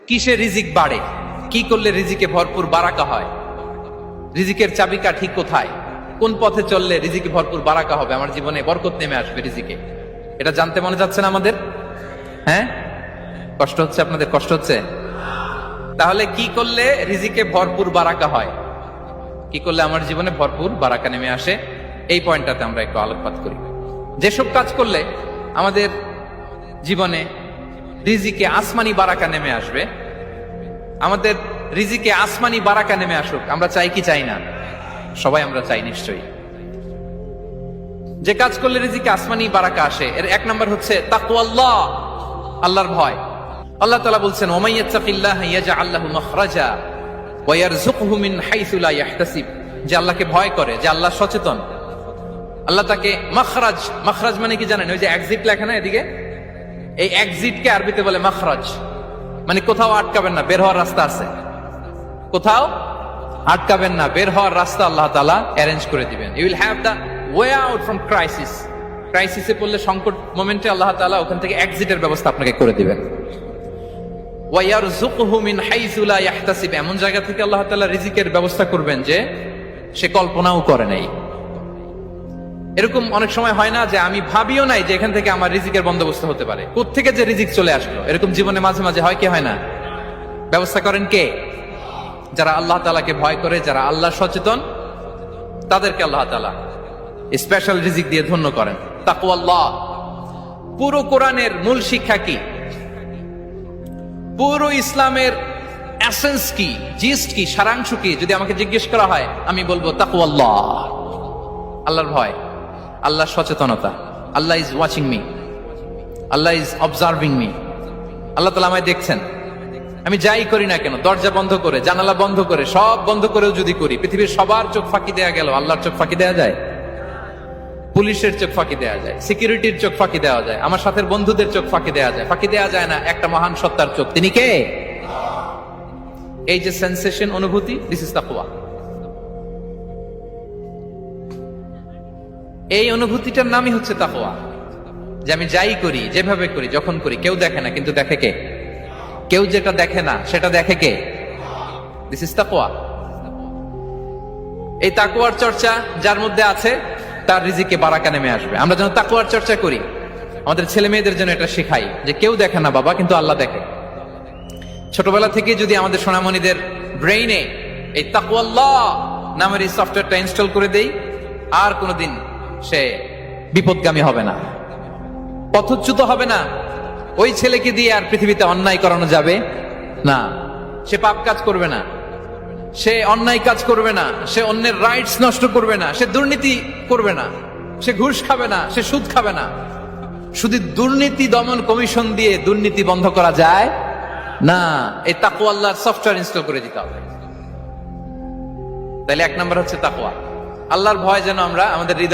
কিসে রিজিক বাড়ে, কি করলে রিজিকে ভরপুর বারাকা হয়, রিজিকের চাবিকাঠি কোথায়, কোন পথে চললে রিজিকে ভরপুর বারাকা হবে, আমার জীবনে বরকত নেমে আসবে রিজিকে, এটা জানতে মনে যাচ্ছে না আমাদের? হ্যাঁ, কষ্ট হচ্ছে আপনাদের? কষ্ট হচ্ছে? তাহলে কি করলে রিজিকে ভরপুর বারাকা হয়, কি করলে আমার জীবনে ভরপুর বারাকা নেমে আসে, এই পয়েন্টটাতে আমরা একটু আলোকপাত করি। যেসব কাজ করলে আমাদের জীবনে রিজিকে আসমানি বারাকা নেমে আসবে, আমাদের রিজিকে আসমানি বারাকা নেমে আসুক, আমরা চাই কি চাই না? সবাই আমরা চাই নিশ্চয়ই। যে কাজ করলে রিজিকে আসমানি বারাকা আসে, এর এক নম্বর হচ্ছে তাকওয়াল্লাহ, আল্লাহর ভয়। আল্লাহ তাআলা বলছেন, ওমাই ইয়াত্তাকিল্লাহা ইয়াজআল লাহু মাখরাজা ওয়া ইয়ারযুকহু মিন হাইসু লা ইয়াহতাসিব। যে আল্লাহকে ভয় করে, যে আল্লাহ সচেতন, আল্লাহ তাকে মাখরাজ, মাখরাজ মানে কি জানেন? ওই যে এক্সিট লেখা না এদিকে, এই এক্সিটকে আরবিতে বলে মাখরাজ, মানে কোথাও আটকাবেন না, বের হওয়ার রাস্তা আছে, কোথাও আটকাবেন না, বের হওয়ার রাস্তা আল্লাহ তাআলা অ্যারেঞ্জ করে দিবেন। You will have the way out from crisis. ক্রাইসিসে পড়লে, সংকট মোমেন্টে আল্লাহ তাআলা ওখান থেকে এক্সিটের ব্যবস্থা আপনাকে করে দিবেন। ওয়া ইয়ারযুকহু মিন হাইসু লা ইয়াহতাসিব, এমন জায়গা থেকে আল্লাহ তাআলা রিজিকের ব্যবস্থা করবেন যে সে কল্পনাও করে নাই। এরকম অনেক সময় হয় না যে আমি ভাবিও নাই যে এখান থেকে আমার রিজিকের বন্দোবস্ত হতে পারে, কোত্থেকে যে রিজিক চলে আসলো, এরকম জীবনে মাঝে মাঝে হয় কি হয় না? ব্যবস্থা করেন কে? যারা আল্লাহ তাআলাকে ভয় করে, যারা আল্লাহ সচেতন, তাদেরকে আল্লাহ তাআলা স্পেশাল রিজিক দিয়ে ধন্য করেন। তাকওয়াল্লাহ। পুরো কোরআনের মূল শিক্ষা কি, পুরো ইসলামের এসেন্স কি, জিস্ট কি, সারাংশ কি, যদি আমাকে জিজ্ঞেস করা হয় আমি বলবো তাকওয়াল্লাহ, আল্লাহর ভয়, আল্লাহর সচেতনতা। Allah is watching me, Allah is observing me. Allah তাআলা আমায় দেখছেন, আমি যাই করি না কেন, দরজা বন্ধ করে, জানালা বন্ধ করে, সব বন্ধ করেও যদি করি, পৃথিবীর সবার চোখ ফাঁকি দেয়া গেল, আল্লাহর চোখ ফাঁকি দেয়া যায়? পুলিশের চোখ ফাঁকি দেয়া যায়, সিকিউরিটির চোখ ফাঁকি দেওয়া যায়, আমার সাথে বন্ধুদের চোখ ফাঁকি দেওয়া যায়, ফাঁকি দেওয়া যায় না একটা মহান সত্তার চোখ। তিনি কে? এই যে সেন্সেশন, অনুভূতি, দিস ইজ তাকওয়া। এই অনুভূতিটার নামই হচ্ছে তাকওয়া, যে আমি যাই করি, যেভাবে করি, যখন করি, কেউ দেখে না, কিন্তু দেখে কে? কেউ যেটা দেখে না সেটা দেখে কে? দিস ইজ তাকওয়া। এই তাকওয়ার চর্চা যার মধ্যে আছে, তার রিজিকে বারাকা নেমে আসবে। আমরা যেন তাকওয়ার চর্চা করি, আমাদের ছেলে মেয়েদের জন্য এটা শেখাই যে কেউ দেখে না বাবা, কিন্তু আল্লাহ দেখে। ছোটবেলা থেকে যদি আমাদের সোনামণিদের ব্রেইনে এই তাকওয়াল্লাহ নামের এই সফটওয়্যারটা ইনস্টল করে দেই, আর কোনোদিন সে বিপদগামী হবে না, পথচ্যুত হবে না। ওই ছেলেকে দিয়ে আর পৃথিবীতে অন্যায় করানো যাবে না, সে পাপ কাজ করবে না, সে অন্যায় কাজ করবে না, সে অন্যের রাইটস নষ্ট করবে না, সে দুর্নীতি করবে না, সে ঘুষ খাবে না, সে সুদ খাবে না। শুধু দুর্নীতি দমন কমিশন দিয়ে দুর্নীতি বন্ধ করা যায় না, এই তাকওয়া আল্লাহর সফটওয়্যার ইনস্টল করে দিতে হবে। তাহলে এক নম্বর হচ্ছে তাকওয়া, আল্লাহর ভয় যেন আমরা আমাদের হৃদয়